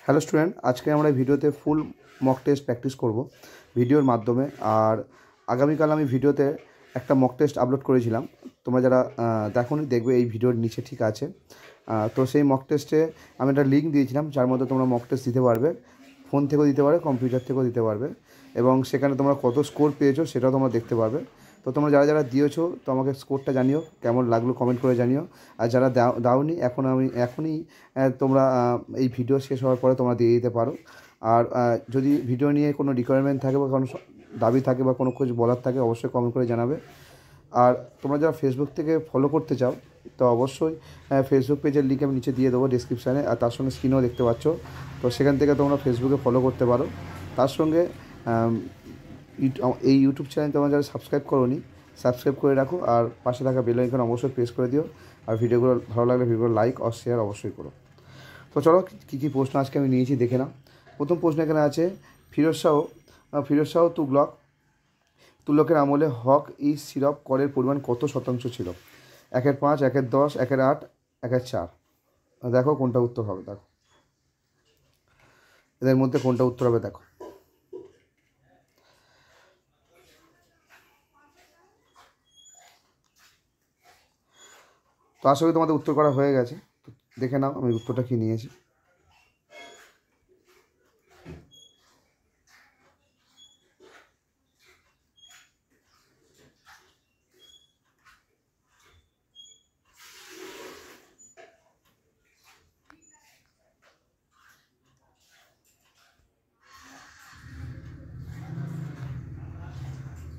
Hello student, আজকে আমরা ভিডিওতে ফুল মক টেস্ট প্র্যাকটিস করব ভিডিওর মাধ্যমে। আর আগামীকাল আমি ভিডিওতে একটা মক টেস্ট আপলোড করেছিলাম, তোমরা যারা দেখোনি দেখবে এই ভিডিওর নিচে ঠিক আছে। তো সেই মক টেস্টে আমি একটা লিঙ্ক দিয়েছিলাম, যার মধ্যে তোমরা মক টেস্ট দিতে পারবে, ফোন থেকেও দিতে পারবে, কম্পিউটার থেকেও দিতে পারবে, এবং সেখানে তোমরা কত স্কোর পেয়েছো সেটাও তোমরা দেখতে পারবে। তো তোমরা যারা যারা দিয়েছো তো আমাকে স্কোরটা জানিও, কেমন লাগলো কমেন্ট করে জানিও। আর যারা দাওনি এখনই তোমরা এই ভিডিও শেষ হওয়ার পরে তোমরা দিয়ে দিতে পারো। আর যদি ভিডিও নিয়ে কোনো রিকোয়ারমেন্ট থাকে বা কোনো দাবি থাকে বা কোনো কিছু বলার থাকে অবশ্যই কমেন্ট করে জানাবে। আর তোমরা যারা ফেসবুক থেকে ফলো করতে চাও তো অবশ্যই ফেসবুক পেজের লিঙ্ক আমি নিচে দিয়ে দেবো ডিসক্রিপশানে, আর তার সঙ্গে স্ক্রিনেও দেখতে পাচ্ছ। তো সেখান থেকে তোমরা ফেসবুকে ফলো করতে পারো। তার সঙ্গে এই ইউটিউব চ্যানেল তোমরা যারা সাবস্ক্রাইব করোনি সাবস্ক্রাইব করে রাখো, আর পাশে থাকা বেল আইকন অবশ্যই প্রেস করে দিও। আর ভিডিওগুলো ভালো লাগলে ভিডিওগুলো লাইক আর শেয়ার অবশ্যই করো। তো চলো কী কী প্রশ্ন আজকে আমি নিয়েছি দেখে নাও। প্রথম প্রশ্ন এখানে আছে, ফিরোজ শাহ তুগলকের আমলে হক ই সিরাপ করের পরিমাণ কত শতাংশ ছিল? 1/5, 1/10, 1/8, 1/4। দেখো কোনটা উত্তর হবে, দেখো এদের মধ্যে কোনটা উত্তর হবে দেখো। তো আশা করি তোমাদের উত্তর করা হয়ে গেছে। তো দেখে নাও আমি উত্তরটা কী নিয়েছি।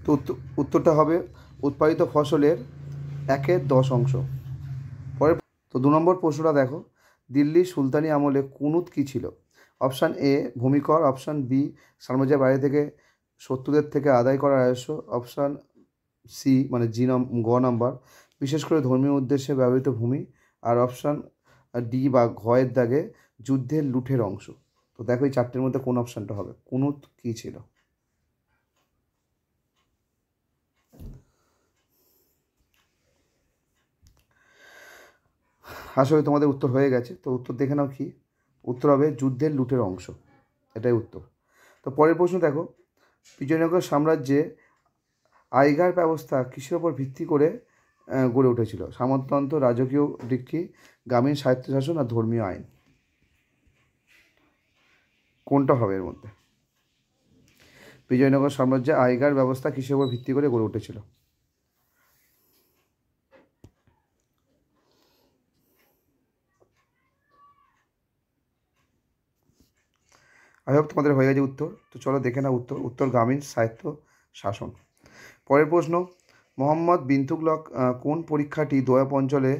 তো উত্তরটা হবে উৎপাদিত ফসলের 1/10 পরের। তো 2 নম্বর প্রশ্নটা দেখো, দিল্লির সুলতানি আমলে কুনুত কী ছিল? অপশান এ ভূমিকর, অপশান বি সাম্রাজ্যের বাইরে থেকে শত্রুদের থেকে আদায় করা রাজস্ব, অপশান সি মানে গ নাম্বার বিশেষ করে ধর্মীয় উদ্দেশ্যে ব্যবহৃত ভূমি, আর অপশান ডি বা ঘয়ের দাগে যুদ্ধের লুঠের অংশ। তো দেখো এই চারটের মধ্যে কোন অপশানটা হবে, কুনুত কী ছিল? আশা করি তোমাদের উত্তর হয়ে গেছে। তো উত্তর দেখে নাও কি উত্তর হবে, যুদ্ধের লুটের অংশ, এটাই উত্তর। তো পরের প্রশ্ন দেখো, বিজয়নগর সাম্রাজ্যে আয়গার ব্যবস্থা কিসের ওপর ভিত্তি করে গড়ে উঠেছিল? সামন্ততন্ত্র, রাজকীয় ডিক্রি, গ্রামীণ স্বায়ত্তশাসন আর ধর্মীয় আইন। কোনটা হবে এর মধ্যে? বিজয়নগর সাম্রাজ্যে আয়গার ব্যবস্থা কিসের ওপর ভিত্তি করে গড়ে উঠেছিল? আই হোপ তোমাদের হয়ে গেছে উত্তর। তো চলো দেখে না উত্তর গ্রামীণ স্বায়ত্ত শাসন। পরের প্রশ্ন, মোহাম্মদ বিন তুগলক কোন পরীক্ষাটি দোয়াব অঞ্চলে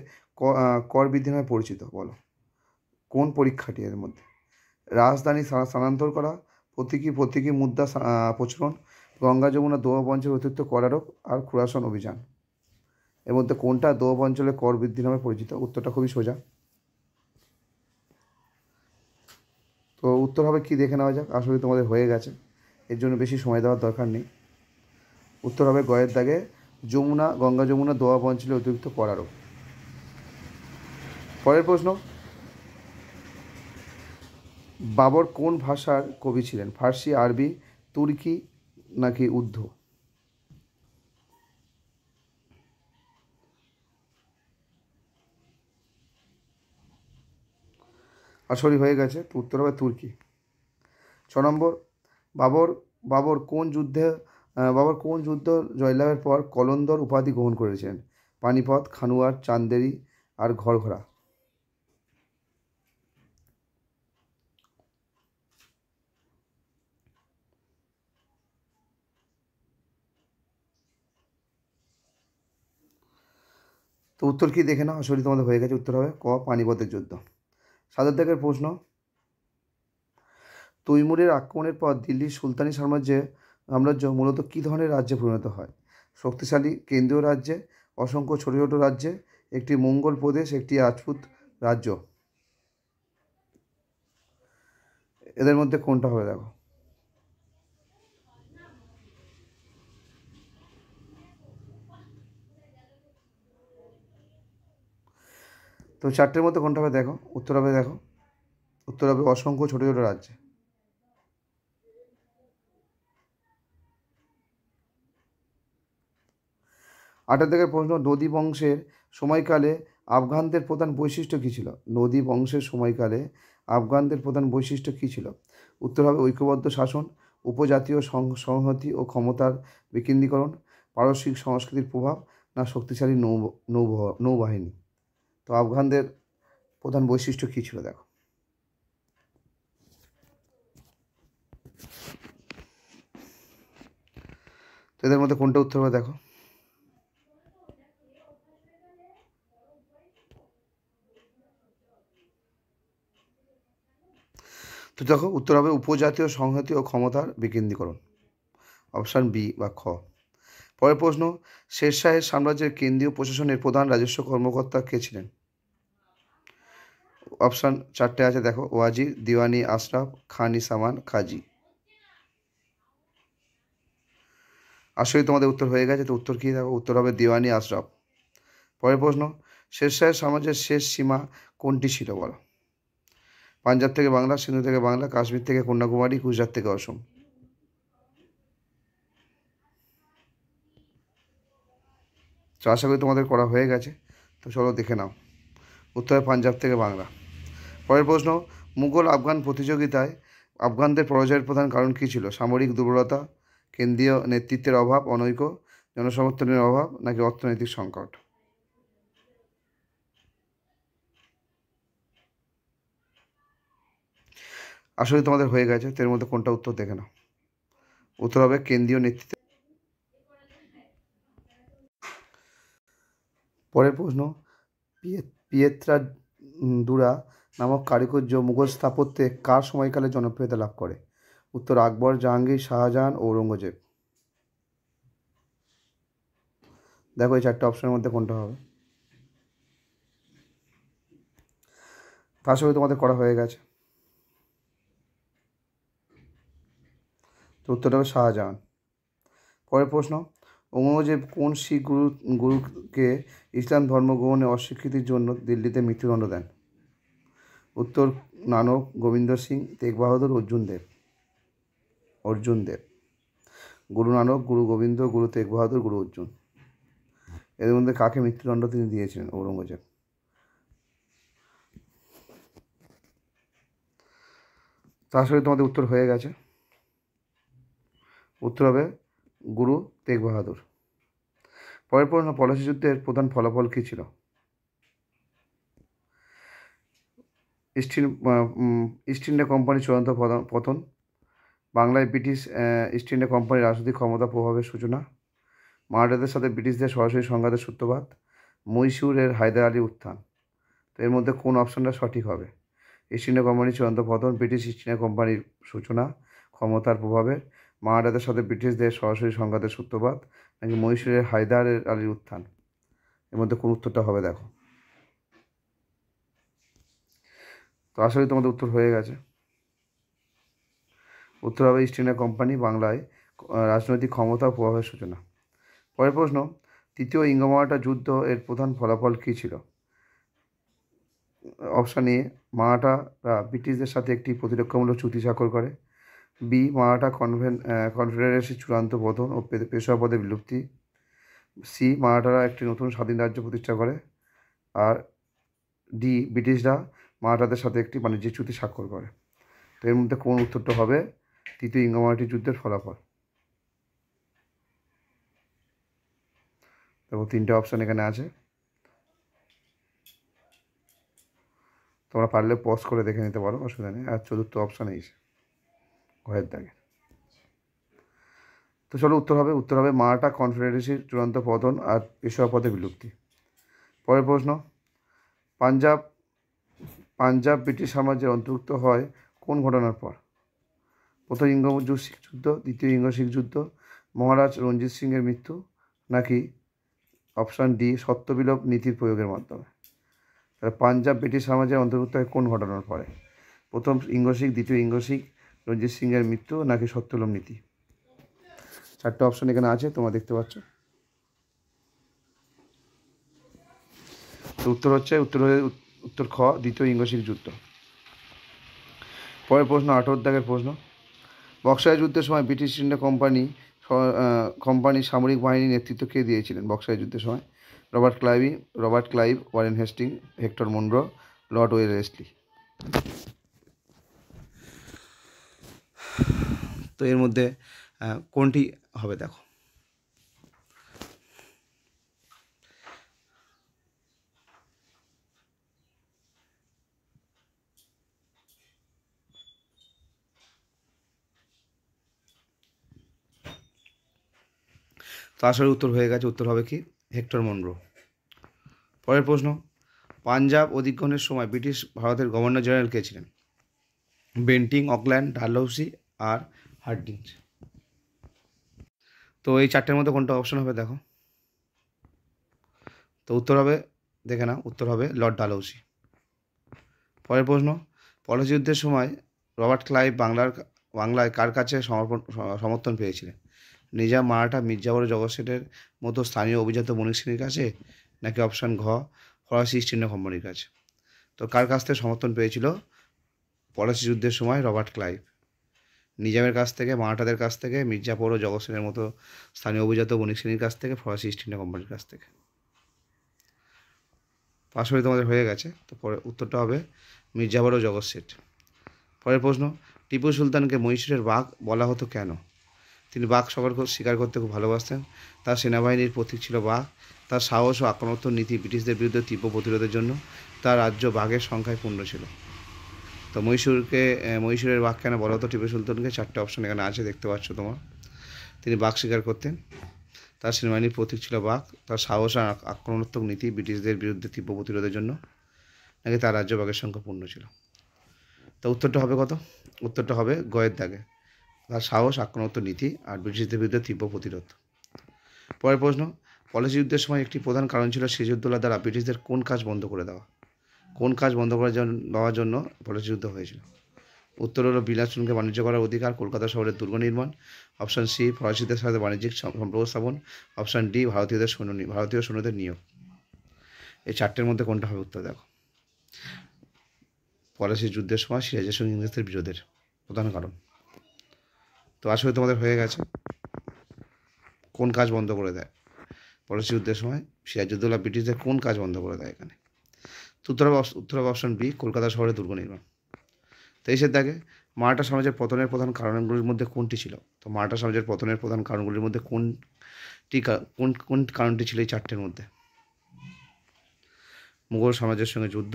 কর বৃদ্ধি নামে পরিচিত? বলো কোন পরীক্ষাটি এর মধ্যে? রাজধানী স্থানান্তর করা, প্রতীকী মুদ্রা প্রচলন, গঙ্গা যমুনা দোয়াব অঞ্চলে অতিরিক্ত কর আরোপ, আর খুরাসান অভিযান। এর মধ্যে কোনটা দোয়াব অঞ্চলে কর বৃদ্ধি নামে পরিচিত? উত্তরটা খুবই সোজা। তো উত্তর হবে কি দেখে নেওয়া যাক, আসলে তোমাদের হয়ে গেছে, এর জন্য বেশি সময় দেওয়ার দরকার নেই। উত্তর হবে গয়ের দাগে গঙ্গা যমুনা দোয়াব অঞ্চলে অতিরিক্ত কর আরোপ। পরের প্রশ্ন, বাবর কোন ভাষার কবি ছিলেন? ফার্সি, আরবি, তুর্কি নাকি উর্দু? আসলে হয়ে গেছে, তো উত্তর হবে তুর্কি। 6 নম্বর, বাবর বাবর কোন যুদ্ধ জয়লাভের পর কলন্দর উপাধি গ্রহণ করেছিলেন? পানিপথ, খানুয়ার, চান্দেরি আর ঘরঘরা। তো উত্তর কি দেখে নাও, আসলে তোমাদের হয়ে গেছে, উত্তর হবে ক পানিপথের যুদ্ধ। 7 দাগের প্রশ্ন, তৈমুরের আক্রমণের পর দিল্লির সুলতানি সাম্রাজ্য মূলত কী ধরনের রাজ্যে পরিণত হয়? শক্তিশালী কেন্দ্রীয় রাজ্যে, অসংখ্য ছোট ছোট রাজ্যে, একটি মঙ্গল প্রদেশ, একটি রাজপুত রাজ্য। এদের মধ্যে কোনটা হবে দেখো। তো চারটের মধ্যে কোনটা হবে দেখো, উত্তর হবে দেখো উত্তর হবে অসংখ্য ছোট ছোট রাজ্যে। আঠারো থেকে প্রশ্ন, নদী বংশের সময়কালে আফগানদের প্রধান বৈশিষ্ট্য কী ছিল? নদী বংশের সময়কালে আফগানদের প্রধান বৈশিষ্ট্য কী ছিল? উত্তর হবে ঐক্যবদ্ধ শাসন, উপজাতীয় সংহতি ও ক্ষমতার বিকেন্দ্রীকরণ, পারস্যিক সংস্কৃতির প্রভাব, না শক্তিশালী নৌবাহিনী। তো আফগানদের প্রধান বৈশিষ্ট্য কী ছিল দেখো। তো এদের মধ্যে কোনটা উত্তর হবে দেখো। তো দেখো উত্তর হবে উপজাতীয় সংহতি ও ক্ষমতার বিকেন্দ্রীকরণ, অপশান বি বা খ। পরের প্রশ্ন, শেরশাহের সাম্রাজ্যের কেন্দ্রীয় প্রশাসনের প্রধান রাজস্ব কর্মকর্তা কে ছিলেন? অপশান চারটে আছে দেখো, ওয়াজির, দিওয়ানি আশরাফ, খান সামান, খাজি। আসলে তোমাদের উত্তর হয়ে গেছে। তো উত্তর কী দেখো, উত্তর হবে দিওয়ানি আশরাফ। পরের প্রশ্ন, শেরশাহের সাম্রাজ্যের শেষ সীমা কোনটি ছিল বলো? পাঞ্জাব থেকে বাংলা, সিন্ধু থেকে বাংলা, কাশ্মীর থেকে কন্যাকুমারী, গুজরাট থেকে অসম। তো আশা করি তোমাদের করা হয়ে গেছে। তো চলো দেখে নাও। উত্তর হয় পাঞ্জাব থেকে বাংলা। পরের প্রশ্ন, মুঘল আফগান প্রতিযোগিতায় আফগানদের পরাজয়ের প্রধান কারণ কী ছিল? সামরিক দুর্বলতা, কেন্দ্রীয় নেতৃত্বের অভাব, অনৈক্য, জনসমর্থনের অভাব, নাকি অর্থনৈতিক সংকট? আসলে তোমাদের হয়ে গেছে। তো এর মধ্যে কোনটা উত্তর দেখে নাও। উত্তর হবে কেন্দ্রীয় নেতৃত্ব। পরের প্রশ্ন, পিয়েত্রা দুরা নামক কারুকার্য মুঘল স্থাপত্যে কার সময়কালে জনপ্রিয়তা লাভ করে? উত্তর আকবর, জাহাঙ্গীর, শাহজাহান, ঔরঙ্গজেব। দেখো এই চারটে অপশনের মধ্যে কোনটা হবে। তার সঙ্গে তোমাদের করা হয়ে গেছে। তো উত্তরটা হবে শাহজাহান। পরের প্রশ্ন, ঔরঙ্গজেব কোন শিখ গুরুকে ইসলাম ধর্ম গ্রহণে অস্বীকৃতির জন্য দিল্লিতে মৃত্যুদণ্ড দেন? উত্তর নানক, গোবিন্দ সিং, তেগ বাহাদুর, অর্জুন দেব। গুরু নানক, গুরু গোবিন্দ, গুরু তেগ বাহাদুর, গুরু অর্জুন। এদের মধ্যে কাকে মৃত্যুদণ্ড তিনি দিয়েছিলেন ঔরঙ্গজেব? তার সঙ্গে তোমাদের উত্তর হয়ে গেছে। উত্তর হবে গুরু তেগ বাহাদুর। পরের প্রশ্ন, পলাশী যুদ্ধের প্রধান ফলাফল কী ছিল? ইস্ট ইন্ডিয়া কোম্পানির চূড়ান্ত পতন, বাংলায় ব্রিটিশ ইস্ট ইন্ডিয়া কোম্পানির রাজনৈতিক ক্ষমতা প্রভাবের সূচনা, মারাঠাদের সাথে ব্রিটিশদের সরাসরি সংঘাতের সূত্রপাত, মহীশূরের হায়দার আলীর উত্থান। তো এর মধ্যে কোন অপশনটা সঠিক হবে? ইস্ট ইন্ডিয়া কোম্পানির চূড়ান্ত পতন, ব্রিটিশ ইস্ট ইন্ডিয়া কোম্পানির সূচনা ক্ষমতার প্রভাবের, মারাঠাদের সাথে ব্রিটিশদের সরাসরি সংঘাতের সূত্রপাত, নাকি মহীশূরের হায়দার আলীর উত্থান। এর মধ্যে কোন উত্তরটা হবে দেখো। তো আসলে তোমাদের উত্তর হয়ে গেছে। উত্তর হবে ইস্ট ইন্ডিয়া কোম্পানি বাংলায় রাজনৈতিক ক্ষমতা ও প্রভাবের সূচনা। পরের প্রশ্ন, তৃতীয় ইঙ্গ-মারাঠা যুদ্ধ এর প্রধান ফলাফল কী ছিল? অপশান এ, মারাঠারা ব্রিটিশদের সাথে একটি প্রতিরক্ষামূলক চুক্তি স্বাক্ষর করে। বি, মারাঠা কনফেডারেসির চূড়ান্ত পতন ও পেশোয়া পদের বিলুপ্তি। সি, মারাঠারা একটি নতুন স্বাধীন রাজ্য প্রতিষ্ঠা করে। আর ডি, ব্রিটিশরা মারাঠাদের সাথে একটি বাণিজ্যিক চুক্তি স্বাক্ষর করে। তো এর মধ্যে কোন উত্তরটা হবে তৃতীয় ইঙ্গ-মারাঠি যুদ্ধের ফলাফল? দেখো তিনটে অপশান এখানে আছে, তোমরা পারলে পজ করে দেখে নিতে পারো, অসুবিধা নেই। আর চতুর্থ অপশান এই ঘরের দাগে। তো চলো উত্তর হবে মারাঠা কনফেডারেসির চূড়ান্ত পতন আর পেশোয়া পদের বিলুপ্তি। পরের প্রশ্ন, পাঞ্জাব ব্রিটিশ সাম্রাজ্যের অন্তর্ভুক্ত হয় কোন ঘটনার পর? প্রথম শিখ যুদ্ধ, দ্বিতীয় শিখ যুদ্ধ, মহারাজ রঞ্জিত সিংয়ের মৃত্যু, নাকি অপশান ডি সত্যবিলোপ নীতির প্রয়োগের মাধ্যমে। তাহলে পাঞ্জাব ব্রিটিশ সাম্রাজ্যের অন্তর্ভুক্ত হয় কোন ঘটনার পরে? প্রথম শিখ, দ্বিতীয় শিখ, রঞ্জিত সিংয়ের মৃত্যু, নাকি সত্যবিলোপ নীতি। চারটে অপশন এখানে আছে, তোমরা দেখতে পাচ্ছ। তো উত্তর খ, দ্বিতীয় শিখ যুদ্ধ। পরের প্রশ্ন 18 দাগের প্রশ্ন, বক্সার যুদ্ধের সময় ব্রিটিশ ইস্ট ইন্ডিয়া কোম্পানি সামরিক বাহিনীর নেতৃত্ব কে দিয়েছিলেন? বক্সার যুদ্ধের সময় Robert Clive, Warren Hastings, Hector Munro, Lord Wellesley. তো এর মধ্যে কোনটি হবে দেখো। তো আসলে উত্তর হয়ে গেছে, উত্তর হবে কি হেক্টর মনরো। পরের প্রশ্ন, পাঞ্জাব অধিগ্রহণের সময় ব্রিটিশ ভারতের গভর্নর জেনারেল কে ছিলেন? বেন্টিং, অকল্যান্ড, ডালহৌসি আর হার্ডিঞ্জ। তো এই চারটের মধ্যে কোনটা অপশন হবে দেখো। তো উত্তর হবে, দেখে না, উত্তর হবে লর্ড ডালহৌসি। পরের প্রশ্ন, পলাশী যুদ্ধের সময় রবার্ট ক্লাইভ বাংলায় কার কাছে সমর্থন পেয়েছিলেন? নিজাম, মারাঠা, মির্জাপুর, জগৎ শেঠের মতো স্থানীয় অভিজাত বণিক শ্রেণীর কাছে, নাকি অপশান ঘ ফরাসি ইস্ট ইন্ডিয়া কোম্পানির কাছে? তো কার কাছ থেকে সমর্থন পেয়েছিল পলাশী যুদ্ধের সময় রবার্ট ক্লাইভ? নিজামের কাছ থেকে, মারাঠাদের কাছ থেকে, মির্জাপুর ও জগৎ সেনের মতো স্থানীয় অভিজাত বণিক শ্রেণীর কাছ থেকে, ফরাসি ইস্ট ইন্ডিয়া কোম্পানির কাছ থেকে। পাশাপাশি তোমাদের হয়ে গেছে। তো পরে উত্তরটা হবে মির্জাপুর ও জগৎ শেঠ। পরের প্রশ্ন, টিপু সুলতানকে মহীশূরের বাঘ বলা হতো কেন? তিনি বাঘ শিকার করতে খুব ভালোবাসতেন, তার সেনাবাহিনীর প্রতীক ছিল বাঘ, তার সাহস ও আক্রমণাত্মক নীতি ব্রিটিশদের বিরুদ্ধে তীব্র প্রতিরোধের জন্য, তার রাজ্য বাঘের সংখ্যায় পূর্ণ ছিল। তো মহীশূরের বাঘ কেন বলা হতো টিপু সুলতানকে? চারটে অপশন এখানে আছে, দেখতে পাচ্ছ তোমার। তিনি বাঘ শিকার করতেন, তার সেনাবাহিনীর প্রতীক ছিল বাঘ, তার সাহস আর আক্রমণাত্মক নীতি ব্রিটিশদের বিরুদ্ধে তীব্র প্রতিরোধের জন্য, নাকি তার রাজ্য বাঘের সংখ্যা পূর্ণ ছিল। তো উত্তরটা হবে কত? উত্তরটা হবে গয়ের দাগে, তার সাহস, আক্রমণাত্মক নীতি আর ব্রিটিশদের বিরুদ্ধে তীব্র প্রতিরোধ। পরের প্রশ্ন, পলাশী যুদ্ধের সময় একটি প্রধান কারণ ছিল সিরাজউদ্দৌলা দ্বারা ব্রিটিশদের কোন কাজ বন্ধ করে দেওয়া? কোন কাজ বন্ধ করে দেওয়ার জন্য পলাশী যুদ্ধ হয়েছিল? উত্তর হলো বিলাসবহুল বাণিজ্য করার অধিকার, কলকাতা শহরের দুর্গ নির্মাণ, অপশান সি ফরাসিদের সাথে বাণিজ্যিক সম্পর্ক স্থাপন, অপশান ডি ভারতীয় সৈন্যদের নিয়োগ। এই চারটের মধ্যে কোনটা হবে উত্তর দেখো। পলাশী যুদ্ধের সময় সিরাজের সঙ্গে ইংরেজদের বিরোধের প্রধান কারণ। তো আসলে তোমাদের হয়ে গেছে, কোন কাজ বন্ধ করে দেয় পলাশী যুদ্ধের সময় সিরাজউদ্দৌলা ব্রিটিশদের কোন কাজ বন্ধ করে দেয় এখানে? উত্তর হবে অপশন বি কলকাতা শহরে দুর্গ নির্মাণ। 23 দাগে মারাঠা সাম্রাজ্যের পতনের প্রধান কারণগুলির মধ্যে কোনটি ছিল? তো মারাঠা সাম্রাজ্যের পতনের প্রধান কারণগুলির মধ্যে কোন কারণটি ছিল এই চারটের মধ্যে? মুঘল সাম্রাজ্যের সঙ্গে যুদ্ধ,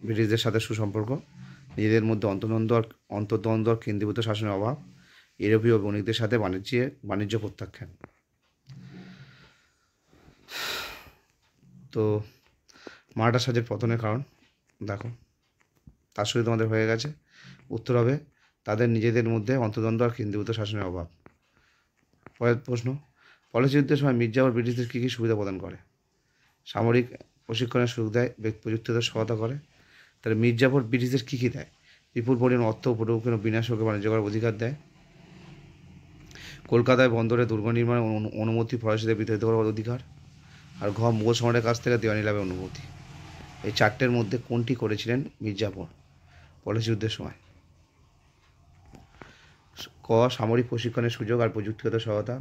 ব্রিটিশদের সাথে সুসম্পর্ক, নিজেদের মধ্যে অন্তর্দ্বন্দ্ব কেন্দ্রীভূত শাসনের অভাব, ইউরোপীয় বণিকদের সাথে বাণিজ্য প্রত্যাখ্যান। তো মারাঠা সাম্রাজ্যের পতনের কারণ দেখো, তার সাথে তোমাদের হয়ে গেছে। উত্তর হবে তাদের নিজেদের মধ্যে অন্তর্দ্বন্দ্ব আর কেন্দ্রীভূত শাসনের অভাব। পরের প্রশ্ন, পলাশী যুদ্ধের সময় মির্জাপুর ব্রিটিশদের কী কী সুবিধা প্রদান করে? সামরিক প্রশিক্ষণের সুযোগ দেয়, প্রযুক্তিগত সহায়তা করে। তাহলে মির্জাপুর ব্রিটিশদের কী কী দেয়? বিপুল পরিমাণ অর্থ, উপঢৌকন ও বিনা শুল্কে বাণিজ্য করার অধিকার দেয়। কলকাতায় বন্দরে দুর্গ নির্মাণের অনুমতি ফরাসিদের বিতাড়িত করার অধিকার। আর মুঘল সম্রাটের কাছ থেকে দেওয়ানি লাভের অনুমতি। এই চারটের মধ্যে কোনটি করেছিলেন মির্জাপুর পলাশী যুদ্ধের সময়? ক সামরিক প্রশিক্ষণের সুযোগ আর প্রযুক্তিগত সহায়তা,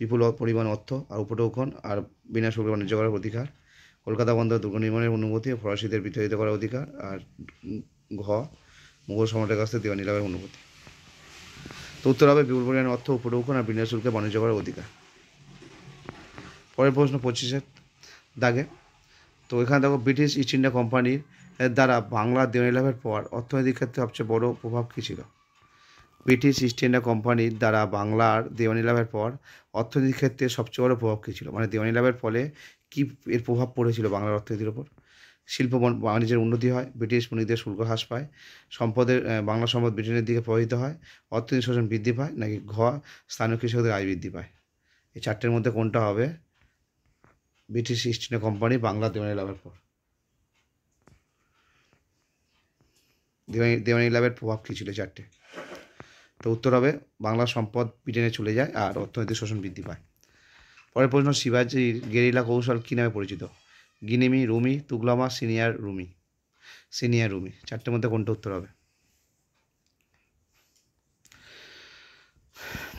বিপুল পরিমাণ অর্থ আর উপঢৌকন আর বিনা শুল্কে বাণিজ্য করার অধিকার। কলকাতা বন্দরে দুর্গ নির্মাণের অনুমতি ও ফরাসিদের বিতাড়িত করার অধিকার। আর ঘ মুঘল সম্রাটের কাছ থেকে দেওয়ানি লাভের অনুমতি। তো উত্তর হবে বিপুল পরিমাণ অর্থ, উপঢৌকন আর বিনা শুল্কে বাণিজ্য করার অধিকার। পরের প্রশ্ন 25 দাগে, তো এখানে দেখো ব্রিটিশ ইস্ট ইন্ডিয়া কোম্পানির দ্বারা বাংলার দেওয়ানি লাভের পর অর্থনৈতিক ক্ষেত্রে সবচেয়ে বড় প্রভাব কী ছিল? ব্রিটিশ ইস্ট ইন্ডিয়া কোম্পানির দ্বারা বাংলার দেওয়ানি লাভের পর অর্থনৈতিক ক্ষেত্রে সবচেয়ে বড় প্রভাব কী ছিল? মানে দেওয়ানি লাভের ফলে কী এর প্রভাব পড়েছিল বাংলার অর্থনীতির ওপর? শিল্প বাণিজ্যের উন্নতি হয়, ব্রিটিশ বণিকদের শুল্ক হ্রাস পায়, বাংলা সম্পদ ব্রিটেনের দিকে প্রভাবিত হয়, অর্থনৈতিক শোষণ বৃদ্ধি পায়, নাকি ঘ স্থানীয় কৃষকদের আয় বৃদ্ধি পায়? এই চারটের মধ্যে কোনটা হবে British east India company Bangla দেওয়ানি লাভের পর? দেওয়ানি লাভের প্রভাব কী ছিল চারটে? তো উত্তর হবে বাংলার সম্পদ ব্রিটেনে চলে যায় আর অর্থনৈতিক শোষণ বৃদ্ধি পায়। পরের প্রশ্ন, শিবাজির গেরিলা কৌশল কী নামে পরিচিত? গিনেমি, রুমি, তুগলমা, সিনিয়র রুমি। চারটের মধ্যে কোনটা উত্তর হবে?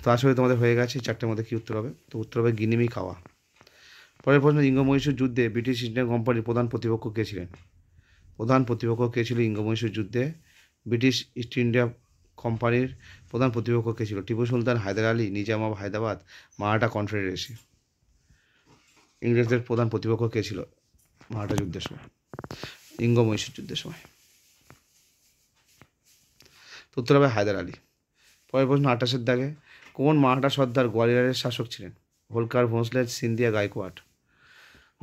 তো আশা করি তোমাদের হয়ে গেছে। 4টের মধ্যে কী উত্তর হবে? তো উত্তর হবে গিনিমি খাওয়া। পরের প্রশ্ন, ইঙ্গ-মহীশূর যুদ্ধে ব্রিটিশ ইস্ট ইন্ডিয়া কোম্পানির প্রধান প্রতিপক্ষ কে ছিলেন? প্রধান প্রতিপক্ষ কে ছিল ইঙ্গ-মহীশূর যুদ্ধে? ব্রিটিশ ইস্ট ইন্ডিয়া কোম্পানির প্রধান প্রতিপক্ষ কে ছিল? Tipu Sultan, Haider Ali, Nizam of Hyderabad, Maratha confederacy. ইংরেজদের প্রধান প্রতিপক্ষ কে ছিল মারাঠা যুদ্ধের সময়, ইঙ্গ-মহীশূর যুদ্ধের সময়? তো উত্তর হবে হায়দার আলী। পরের প্রশ্ন 28-এর দাগে, কোন মারাঠা সর্দার গোয়ালিয়রের শাসক ছিলেন? হোলকার, ভোঁসলে, সিন্ধিয়া, গায়কোয়াড়।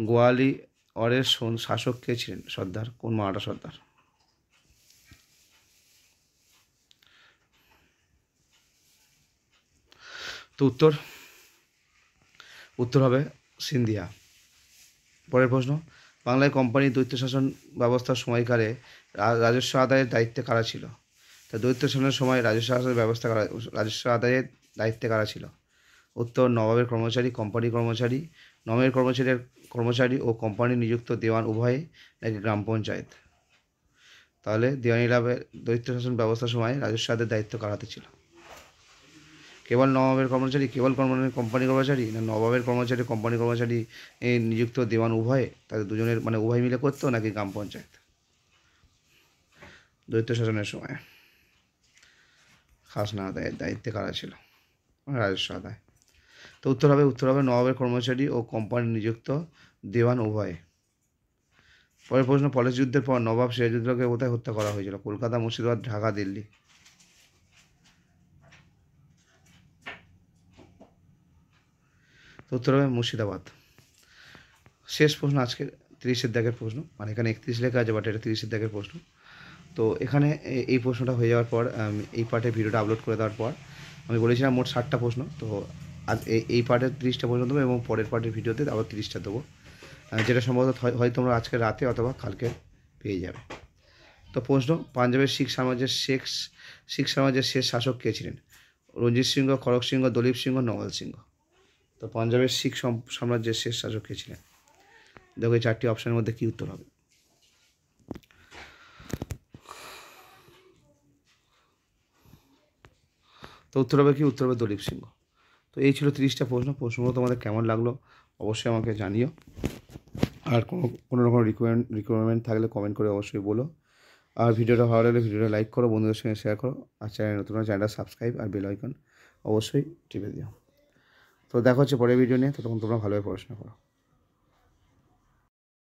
গোয়ালিয়রের শাসক কে ছিলেন? সর্দার, কোন মারাঠা সর্দার? তো উত্তর হবে সিন্ধিয়া। পরের প্রশ্ন, বাংলায় কোম্পানির দ্বৈত শাসন ব্যবস্থার সময়কালে রাজস্ব আদায়ের দায়িত্বে কারা ছিল? তা দ্বৈত শাসনের সময় রাজস্ব আদায়ের দায়িত্বে কারা ছিল? উত্তর, নবাবের কর্মচারী, কোম্পানি কর্মচারী, নবাবের কর্মচারী ও কোম্পানি নিযুক্ত দেওয়ান উভয়ে, নাকি গ্রাম পঞ্চায়েত? তাহলে দেওয়ানি লাভের দ্বৈত শাসন ব্যবস্থার সময় রাজস্ব আদায়ের দায়িত্ব কার হাতে ছিল? কেবল নবাবের কর্মচারী, কেবল কোম্পানি কর্মচারী, না নবাবের কর্মচারী, কোম্পানি কর্মচারী নিযুক্ত দেওয়ান উভয়ে, তাদের দুজনের মানে উভয় মিলে করতো, নাকি গ্রাম পঞ্চায়েত? দ্বৈত শাসনের সময় খাজনা আদায়ের দায়িত্বে কারা ছিল? রাজস্ব আদায়। তো উত্তর হবে নবাবের কর্মচারী ও কোম্পানি নিযুক্ত দেওয়ান উভয়ে। পরের প্রশ্ন, পলাশী যুদ্ধের পর নবাব সিরাজউদ্দৌলাকে কোথায় হত্যা করা হয়েছিল? কলকাতা, মুর্শিদাবাদ, ঢাকা, দিল্লি। তো উত্তর হবে মুর্শিদাবাদ। শেষ প্রশ্ন আজকের 30-এর দাগের প্রশ্ন, মানে এখানে 31 লেখা আছে বাট এটা 30-এর দাগের প্রশ্ন। তো এখানে এই প্রশ্নটা হয়ে যাওয়ার পর এই পার্টে ভিডিওটা আপলোড করে দেওয়ার পর আমি বলেছিলাম মোট 60টা প্রশ্ন। তো আজ এই পার্টের 30টা প্রশ্ন দেবো এবং পরের পার্টের ভিডিওতে আবার 30টা দেবো, যেটা সম্ভবত হয় তোমরা আজকে রাতে অথবা কালকে পেয়ে যাবে। তো প্রশ্ন, পাঞ্জাবের শিখ সাম্রাজ্যের শেষ শাসক কে ছিলেন? রঞ্জিত সিংহ, খড়ক সিংহ, দলীপ সিংহ, নওয়াল সিংহ। তো পাঞ্জাবের শিখ সাম্রাজ্যের শেষ শাসক কে ছিলেন? দেখো এই 4টি অপশনের মধ্যে কী উত্তর হবে? তো উত্তর হবে কি? উত্তর হবে দলীপ সিংহ। তো এই ছিল 30টা প্রশ্নগুলো তোমাদের কেমন লাগলো অবশ্যই আমাকে জানিও। আর কোনো রকম রিকোয়ারমেন্ট থাকলে কমেন্ট করে অবশ্যই বলো। আর ভিডিওটা ভালো লাগলে ভিডিওটা লাইক করো, বন্ধুদের সঙ্গে শেয়ার করো, আর চ্যানেলটা সাবস্ক্রাইব আর বেল আইকন অবশ্যই টিপে দিও। তো দেখা হচ্ছে পরের ভিডিও নিয়ে, ততক্ষণ তোমরা ভালোভাবে পড়াশোনা করো।